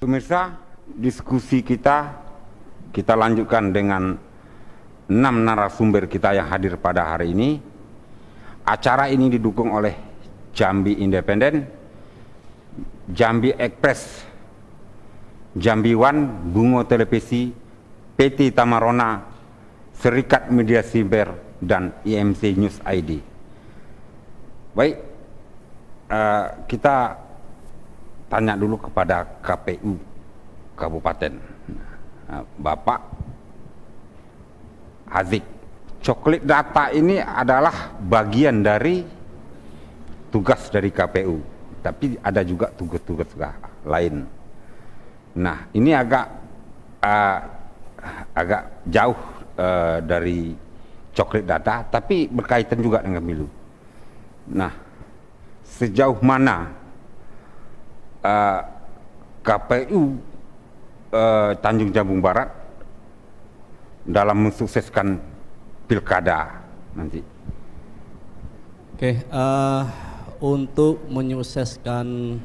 Pemirsa, diskusi kita lanjutkan dengan 6 narasumber kita yang hadir pada hari ini. Acara ini didukung oleh Jambi Independen, Jambi Express, Jambi One, Bungo Televisi, PT Tamarona, Serikat Media Siber, dan IMC News ID. Baik, kita tanya dulu kepada KPU Kabupaten. Bapak Azik, coklit data ini adalah bagian dari tugas dari KPU, tapi ada juga tugas-tugas lain. Nah, ini agak jauh dari coklit data, tapi berkaitan juga dengan pemilu. Nah, sejauh mana KPU Tanjung Jabung Barat dalam mensukseskan pilkada nanti? Oke, untuk menyukseskan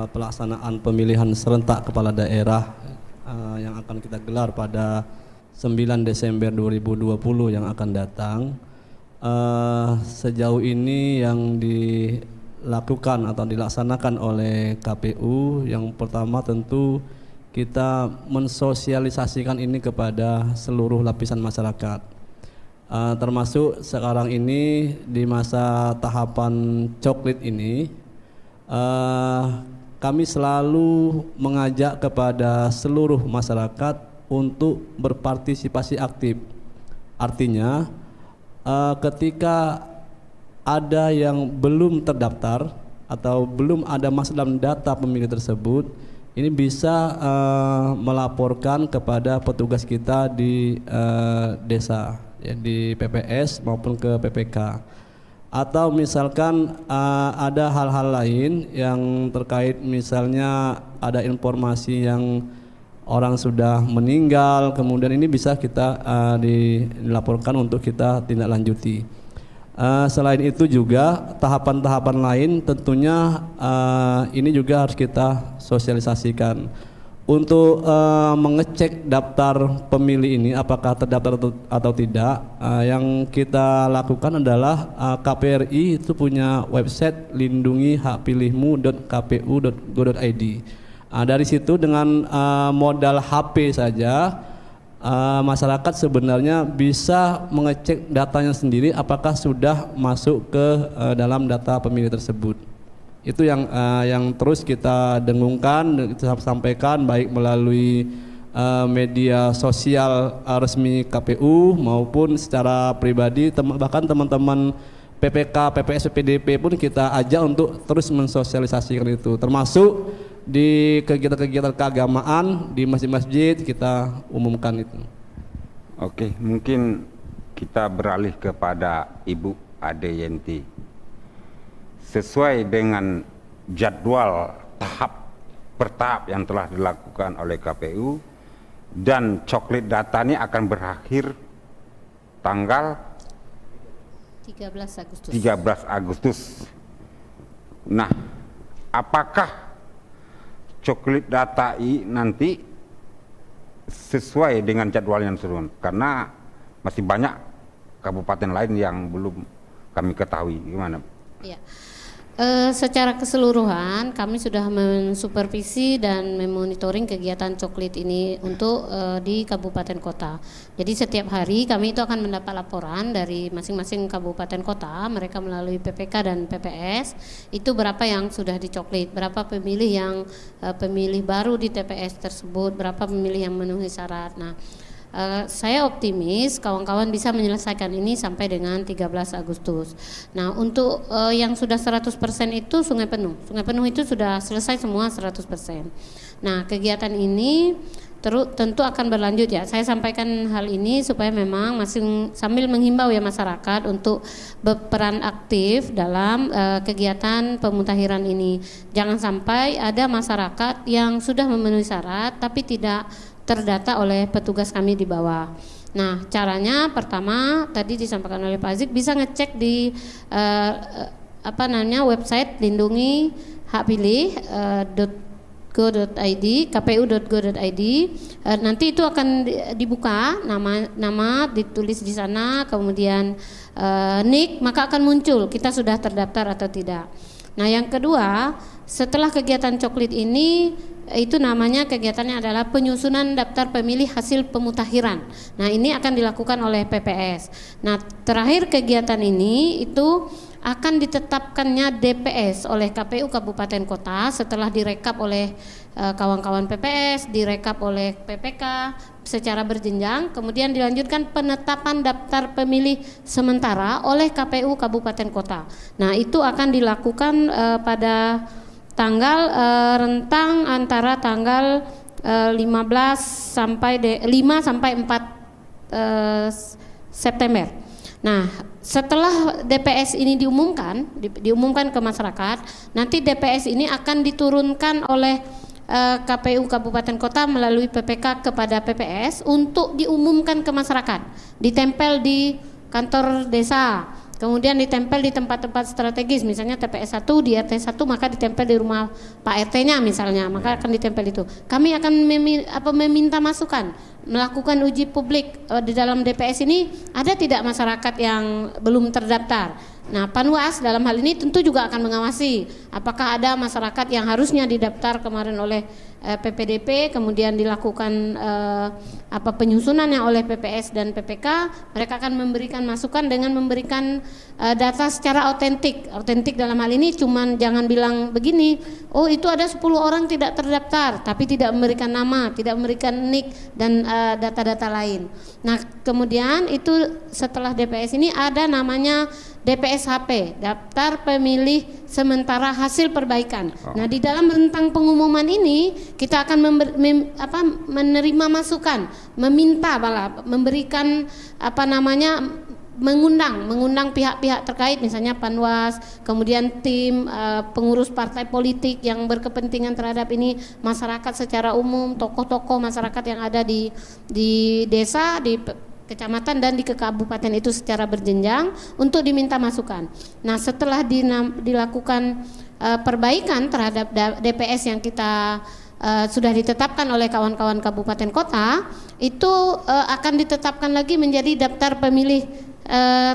pelaksanaan pemilihan serentak kepala daerah yang akan kita gelar pada 9 Desember 2020 yang akan datang, sejauh ini yang dilakukan atau dilaksanakan oleh KPU, yang pertama tentu kita mensosialisasikan ini kepada seluruh lapisan masyarakat, termasuk sekarang ini di masa tahapan coklit ini. Kami selalu mengajak kepada seluruh masyarakat untuk berpartisipasi aktif. Artinya ketika ada yang belum terdaftar atau belum ada masuk dalam data pemilih tersebut, ini bisa melaporkan kepada petugas kita di desa, ya, di PPS maupun ke PPK. Atau misalkan ada hal-hal lain yang terkait, misalnya ada informasi yang orang sudah meninggal, kemudian ini bisa kita dilaporkan untuk kita tindak lanjuti. Selain itu juga tahapan-tahapan lain tentunya ini juga harus kita sosialisasikan. Untuk mengecek daftar pemilih ini apakah terdaftar atau tidak, yang kita lakukan adalah KPRI itu punya website lindungihakpilihmu.kpu.go.id. Dari situ dengan modal HP saja, masyarakat sebenarnya bisa mengecek datanya sendiri apakah sudah masuk ke dalam data pemilih tersebut. Itu yang terus kita dengungkan, kita sampaikan baik melalui media sosial resmi KPU maupun secara pribadi, bahkan teman-teman PPK, PPS, PDP pun kita ajak untuk terus mensosialisasikan itu, termasuk di kegiatan-kegiatan keagamaan di masjid-masjid kita umumkan itu. Oke, mungkin kita beralih kepada Ibu Ade Yenti. Sesuai dengan jadwal tahap bertahap yang telah dilakukan oleh KPU, dan coklit data ini akan berakhir tanggal 13 Agustus. Nah, apakah coklit data ini nanti sesuai dengan jadwal yang sudah? Karena masih banyak kabupaten lain yang belum kami ketahui. Gimana? Ya. Secara keseluruhan kami sudah mensupervisi dan memonitoring kegiatan coklit ini untuk di kabupaten kota. Jadi setiap hari kami itu akan mendapat laporan dari masing-masing kabupaten kota, mereka melalui PPK dan PPS, itu berapa yang sudah dicoklit, berapa pemilih yang pemilih baru di TPS tersebut, berapa pemilih yang memenuhi syarat. Nah, saya optimis kawan-kawan bisa menyelesaikan ini sampai dengan 13 Agustus. Nah, untuk yang sudah 100% itu Sungai Penuh. Sungai Penuh itu sudah selesai semua 100%. Nah, kegiatan ini tentu akan berlanjut ya. Saya sampaikan hal ini supaya memang sambil menghimbau ya masyarakat untuk berperan aktif dalam kegiatan pemutahiran ini. Jangan sampai ada masyarakat yang sudah memenuhi syarat tapi tidak terdata oleh petugas kami di bawah. Nah, caranya pertama tadi disampaikan oleh Pak Azik, bisa ngecek di website lindungihakpilih kpu.go.id, kpu.go.id. Nanti itu akan dibuka nama ditulis di sana, kemudian NIK, maka akan muncul kita sudah terdaftar atau tidak. Nah, yang kedua, setelah kegiatan coklit ini, itu namanya kegiatannya adalah penyusunan daftar pemilih hasil pemutakhiran. Nah, ini akan dilakukan oleh PPS. Nah, terakhir kegiatan ini itu akan ditetapkannya DPS oleh KPU Kabupaten Kota setelah direkap oleh kawan-kawan PPS, direkap oleh PPK secara berjenjang, kemudian dilanjutkan penetapan daftar pemilih sementara oleh KPU Kabupaten Kota. Nah, itu akan dilakukan pada tanggal rentang antara tanggal 5 sampai 4 September. Nah, setelah DPS ini diumumkan ke masyarakat, nanti DPS ini akan diturunkan oleh KPU Kabupaten Kota melalui PPK kepada PPS untuk diumumkan ke masyarakat, ditempel di kantor desa, kemudian ditempel di tempat-tempat strategis, misalnya TPS 1 di RT 1, maka ditempel di rumah Pak RT-nya misalnya, maka akan ditempel itu. Kami akan meminta masukan, melakukan uji publik di dalam DPS ini, ada tidak masyarakat yang belum terdaftar. Nah, Panwas dalam hal ini tentu juga akan mengawasi apakah ada masyarakat yang harusnya didaftar kemarin oleh PPDP, kemudian dilakukan penyusunannya oleh PPS dan PPK. Mereka akan memberikan masukan dengan memberikan data secara otentik dalam hal ini. Cuman jangan bilang begini, oh itu ada 10 orang tidak terdaftar, tapi tidak memberikan nama, tidak memberikan NIK dan data-data lain. Nah, kemudian itu setelah DPS ini ada namanya DPSHP, daftar pemilih sementara hasil perbaikan. Nah, di dalam rentang pengumuman ini kita akan menerima masukan, meminta memberikan mengundang pihak-pihak terkait, misalnya Panwas, kemudian tim pengurus partai politik yang berkepentingan terhadap ini, masyarakat secara umum, tokoh-tokoh masyarakat yang ada di desa, di kecamatan dan di kabupaten itu secara berjenjang untuk diminta masukan. Nah, setelah dilakukan perbaikan terhadap DPS yang kita sudah ditetapkan oleh kawan-kawan kabupaten kota, itu akan ditetapkan lagi menjadi daftar pemilih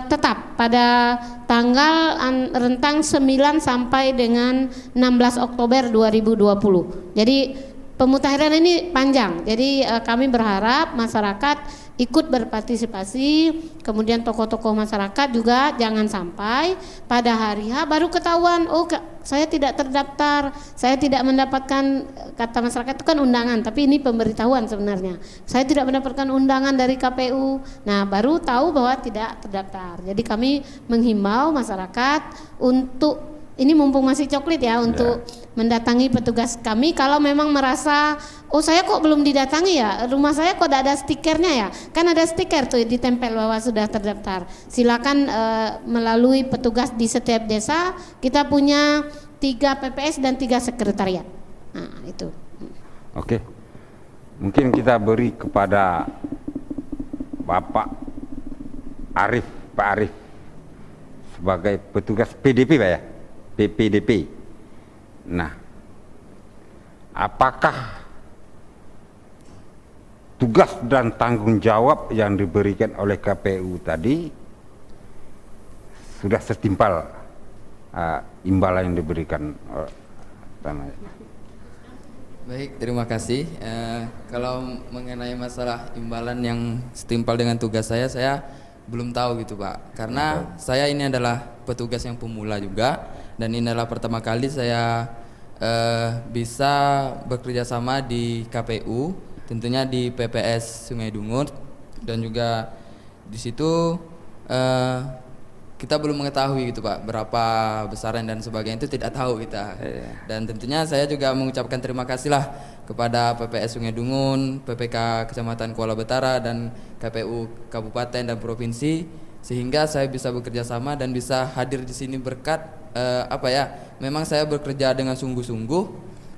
tetap pada tanggal rentang 9 sampai dengan 16 Oktober 2020. Jadi pemutakhiran ini panjang. Jadi kami berharap masyarakat ikut berpartisipasi, kemudian tokoh-tokoh masyarakat juga jangan sampai pada hari H baru ketahuan, oh saya tidak terdaftar, saya tidak mendapatkan, kata masyarakat itu kan undangan, tapi ini pemberitahuan sebenarnya. Saya tidak mendapatkan undangan dari KPU. Nah, baru tahu bahwa tidak terdaftar. Jadi kami menghimbau masyarakat untuk, ini mumpung masih coklit ya, untuk mendatangi petugas kami kalau memang merasa, oh saya kok belum didatangi ya, rumah saya kok ada stikernya ya, kan ada stiker tuh ditempel bahwa sudah terdaftar. Silakan melalui petugas di setiap desa, kita punya 3 PPS dan 3 sekretariat. Nah, itu. Oke, mungkin kita beri kepada Bapak Arif, Pak Arif sebagai petugas PDP Pak ya, PPDP. Nah, apakah tugas dan tanggung jawab yang diberikan oleh KPU tadi sudah setimpal imbalan yang diberikan? Baik, terima kasih. Kalau mengenai masalah imbalan yang setimpal dengan tugas saya belum tahu gitu Pak. Karena saya ini adalah petugas yang pemula juga, dan ini adalah pertama kali saya bisa bekerja sama di KPU, tentunya di PPS Sungai Dungut, dan juga di situ kita belum mengetahui gitu Pak berapa besaran dan sebagainya, itu tidak tahu kita. Dan tentunya saya juga mengucapkan terima kasih lah kepada PPS Sungai Dungun, PPK Kecamatan Kuala Betara, dan KPU Kabupaten dan Provinsi, sehingga saya bisa bekerja sama dan bisa hadir di sini berkat memang saya bekerja dengan sungguh-sungguh.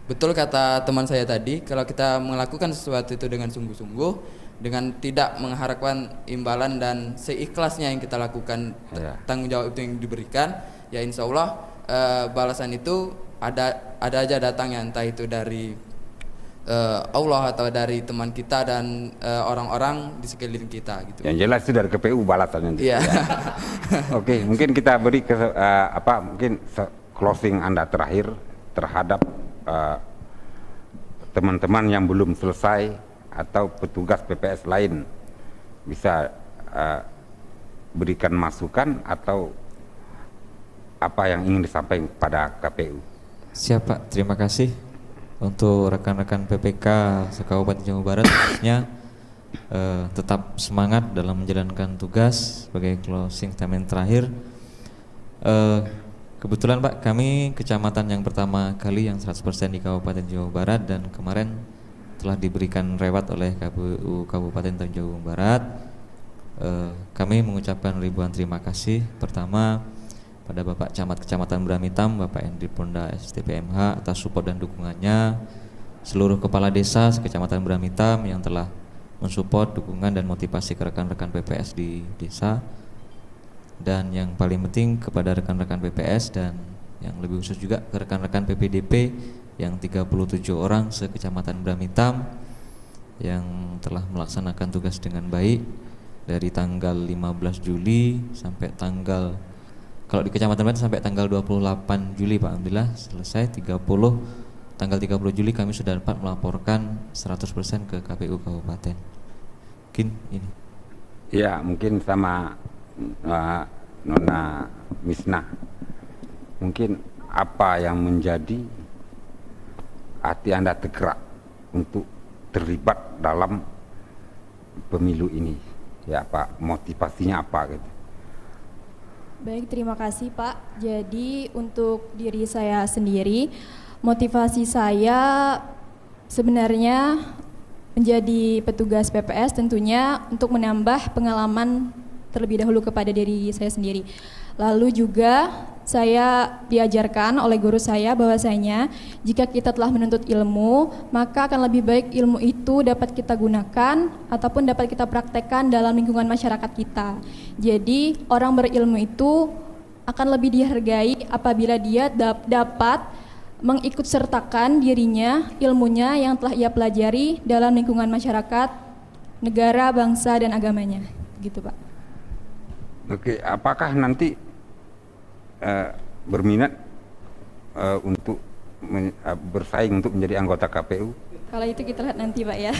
Betul kata teman saya tadi, kalau kita melakukan sesuatu itu dengan sungguh-sungguh, dengan tidak mengharapkan imbalan dan seikhlasnya yang kita lakukan, tanggung jawab itu yang diberikan, ya insya Allah balasan itu ada aja datangnya, entah itu dari Allah atau dari teman kita dan orang-orang di sekeliling kita gitu. Yang jelas itu dari KPU balasannya. Iya. Oke, mungkin kita beri mungkin closing Anda terakhir terhadap teman-teman yang belum selesai atau petugas PPS lain, bisa berikan masukan atau apa yang ingin disampaikan kepada KPU. Siap Pak, terima kasih untuk rekan-rekan PPK se-Kabupaten Jawa Barat, khususnya tetap semangat dalam menjalankan tugas. Sebagai closing statement terakhir, kebetulan Pak, kami kecamatan yang pertama kali yang 100% di Kabupaten Jawa Barat, dan kemarin telah diberikan rewat oleh KPU Kabupaten Jawa Barat. Kami mengucapkan ribuan terima kasih pertama pada Bapak Camat Kecamatan Bramitam, Bapak Endri Ponda STPMH atas support dan dukungannya, seluruh kepala desa Kecamatan Bramitam yang telah mensupport, dukungan dan motivasi ke rekan-rekan PPS di desa, dan yang paling penting kepada rekan-rekan PPS dan yang lebih khusus juga ke rekan-rekan PPDP yang 37 orang se-Kecamatan Bramitam yang telah melaksanakan tugas dengan baik dari tanggal 15 Juli sampai tanggal, kalau di Kecamatan Bramitam sampai tanggal 28 Juli Pak, alhamdulillah selesai. Tanggal 30 Juli kami sudah dapat melaporkan 100% ke KPU Kabupaten. Mungkin ini. Ya, mungkin sama Nona Misna, mungkin apa yang menjadi hati Anda tergerak untuk terlibat dalam pemilu ini, ya Pak, motivasinya apa gitu? Baik, terima kasih Pak. Jadi untuk diri saya sendiri, motivasi saya sebenarnya menjadi petugas PPS tentunya untuk menambah pengalaman terlebih dahulu kepada diri saya sendiri. Lalu juga saya diajarkan oleh guru saya bahwasanya jika kita telah menuntut ilmu, maka akan lebih baik ilmu itu dapat kita gunakan ataupun dapat kita praktekkan dalam lingkungan masyarakat kita. Jadi orang berilmu itu akan lebih dihargai apabila dia dapat mengikut sertakan dirinya, ilmunya yang telah ia pelajari dalam lingkungan masyarakat, negara, bangsa, dan agamanya. Gitu Pak. Oke, apakah nanti berminat untuk bersaing untuk menjadi anggota KPU? Kalau itu kita lihat nanti Pak ya.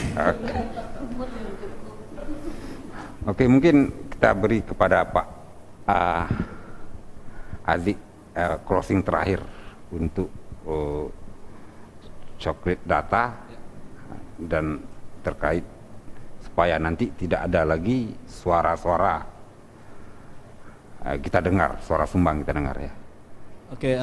Oke, mungkin kita beri kepada Pak Aziz closing terakhir untuk coklit data dan terkait supaya nanti tidak ada lagi suara-suara kita dengar, suara sumbang kita dengar ya. Oke,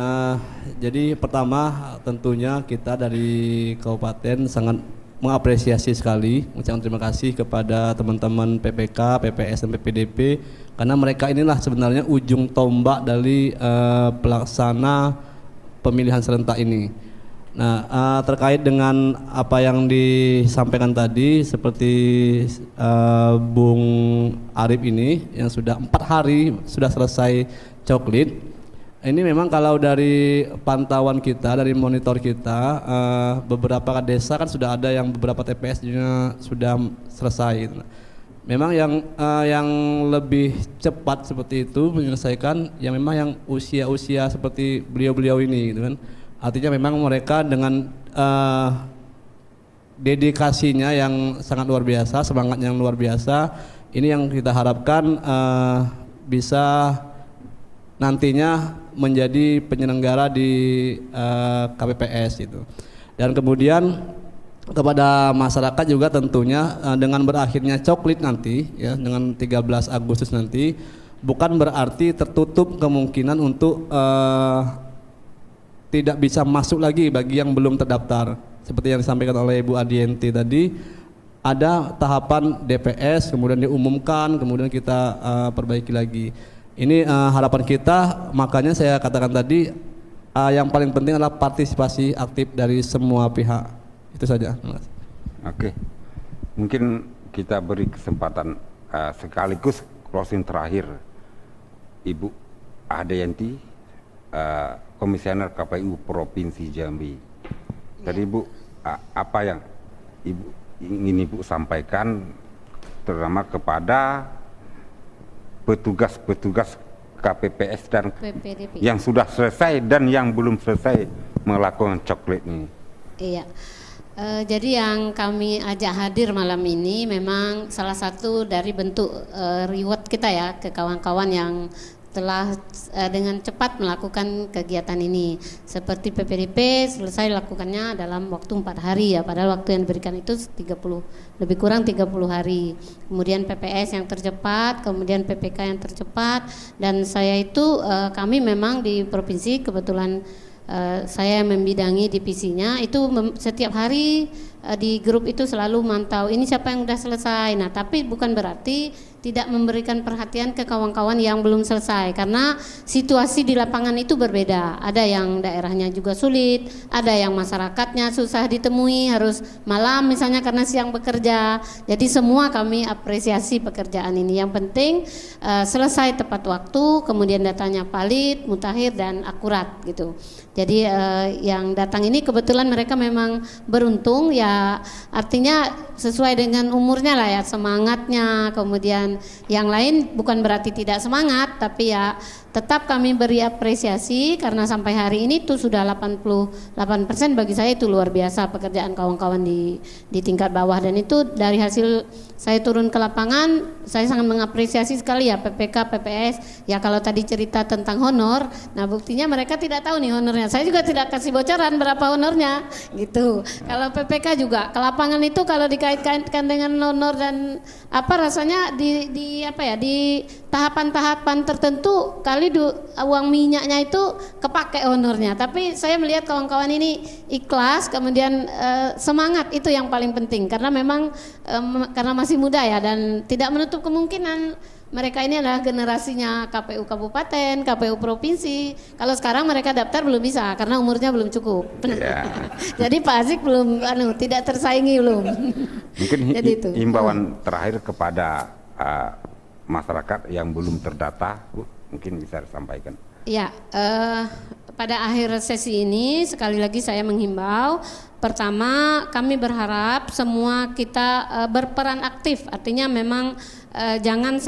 jadi pertama tentunya kita dari Kabupaten sangat mengapresiasi sekali, mengucapkan terima kasih kepada teman-teman PPK, PPS dan PPDP, karena mereka inilah sebenarnya ujung tombak dari pelaksana pemilihan serentak ini. Nah, terkait dengan apa yang disampaikan tadi, seperti Bung Arif ini yang sudah 4 hari sudah selesai coklit. Ini memang kalau dari pantauan kita, dari monitor kita, beberapa desa kan sudah ada yang beberapa TPS juga sudah selesai. Memang yang lebih cepat seperti itu menyelesaikan, yang memang yang usia-usia seperti beliau-beliau ini, gitu kan. Artinya memang mereka dengan dedikasinya yang sangat luar biasa, semangat yang luar biasa, ini yang kita harapkan bisa nantinya menjadi penyelenggara di KPPS itu. Dan kemudian kepada masyarakat juga tentunya dengan berakhirnya coklit nanti ya, dengan 13 Agustus nanti bukan berarti tertutup kemungkinan untuk tidak bisa masuk lagi bagi yang belum terdaftar. Seperti yang disampaikan oleh Ibu Adienti tadi, ada tahapan DPS, kemudian diumumkan, kemudian kita perbaiki lagi. Ini harapan kita, makanya saya katakan tadi yang paling penting adalah partisipasi aktif dari semua pihak. Itu saja. Oke, mungkin kita beri kesempatan sekaligus closing terakhir Ibu Adienti, Komisioner KPU Provinsi Jambi. Tadi Bu apa yang ingin Ibu sampaikan terutama kepada petugas-petugas KPPS dan PPDP. yang sudah selesai dan yang belum selesai melakukan coklat ini. Iya. Jadi yang kami ajak hadir malam ini memang salah satu dari bentuk reward kita ya ke kawan-kawan yang telah dengan cepat melakukan kegiatan ini. Seperti PPDP selesai lakukannya dalam waktu 4 hari ya, padahal waktu yang diberikan itu 30, lebih kurang 30 hari. Kemudian PPS yang tercepat, kemudian PPK yang tercepat, dan saya itu kami memang di provinsi kebetulan saya membidangi divisinya itu setiap hari di grup itu selalu mantau ini siapa yang sudah selesai. Nah, tapi bukan berarti tidak memberikan perhatian ke kawan-kawan yang belum selesai karena situasi di lapangan itu berbeda. Ada yang daerahnya juga sulit, ada yang masyarakatnya susah ditemui, harus malam misalnya karena siang bekerja. Jadi semua kami apresiasi pekerjaan ini. Yang penting selesai tepat waktu, kemudian datanya valid, mutakhir dan akurat gitu. Jadi yang datang ini kebetulan mereka memang beruntung ya, artinya sesuai dengan umurnya lah ya, semangatnya. Kemudian yang lain bukan berarti tidak semangat, tapi ya tetap kami beri apresiasi karena sampai hari ini tuh sudah 88%. Bagi saya itu luar biasa pekerjaan kawan-kawan di tingkat bawah, dan itu dari hasil saya turun ke lapangan saya sangat mengapresiasi sekali ya PPK, PPS. Ya kalau tadi cerita tentang honor, nah buktinya mereka tidak tahu nih honornya. Saya juga tidak kasih bocoran berapa honornya gitu. Kalau PPK juga ke lapangan itu kalau dikait-kaitkan dengan honor dan apa rasanya di tahapan-tahapan tertentu kali uang minyaknya itu kepake honornya. Tapi saya melihat kawan-kawan ini ikhlas, kemudian semangat, itu yang paling penting karena memang karena masih muda ya, dan tidak menutup kemungkinan mereka ini adalah generasinya KPU Kabupaten, KPU Provinsi. Kalau sekarang mereka daftar belum bisa karena umurnya belum cukup. Yeah. Jadi Pak Azik belum tidak tersaingi belum. Mungkin Jadi itu. himbauan terakhir kepada masyarakat yang belum terdata, Bu, mungkin bisa disampaikan. Ya, pada akhir sesi ini sekali lagi saya menghimbau, pertama kami berharap semua kita berperan aktif, artinya memang jangan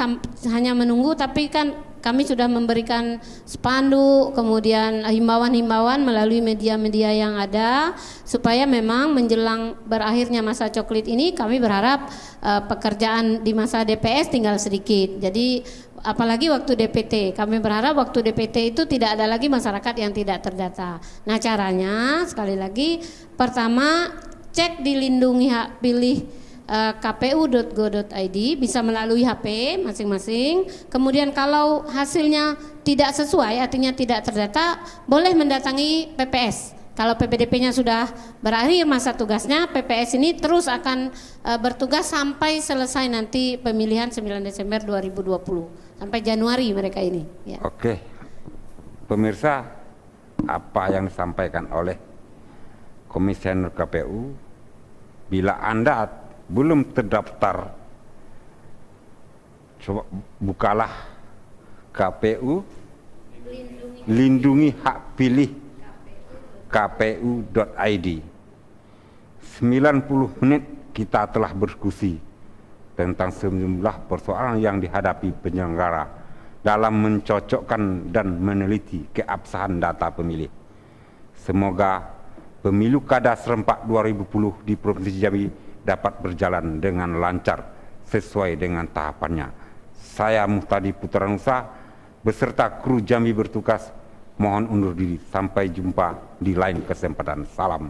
hanya menunggu, tapi kan kami sudah memberikan spanduk, kemudian himbauan-himbauan melalui media-media yang ada, supaya memang menjelang berakhirnya masa coklit ini kami berharap pekerjaan di masa DPS tinggal sedikit. Jadi apalagi waktu DPT, kami berharap waktu DPT itu tidak ada lagi masyarakat yang tidak terdata. Nah caranya sekali lagi, pertama cek di lindungi hak pilih kpu.go.id, bisa melalui HP masing-masing. Kemudian kalau hasilnya tidak sesuai, artinya tidak terdata, boleh mendatangi PPS. Kalau PPDP-nya sudah berakhir masa tugasnya, PPS ini terus akan bertugas sampai selesai nanti pemilihan 9 Desember 2020. Sampai Januari mereka ini. Ya. Oke, pemirsa, apa yang disampaikan oleh Komisioner KPU, bila Anda belum terdaftar, coba bukalah KPU, lindungi hak pilih kpu.id. 90 menit kita telah berdiskusi tentang sejumlah persoalan yang dihadapi penyelenggara dalam mencocokkan dan meneliti keabsahan data pemilih. Semoga pemilu kada serempak 2010 di Provinsi Jambi dapat berjalan dengan lancar sesuai dengan tahapannya. Saya Muhtadi Putra Nusa beserta kru Jambi bertugas mohon undur diri. Sampai jumpa di lain kesempatan. Salam.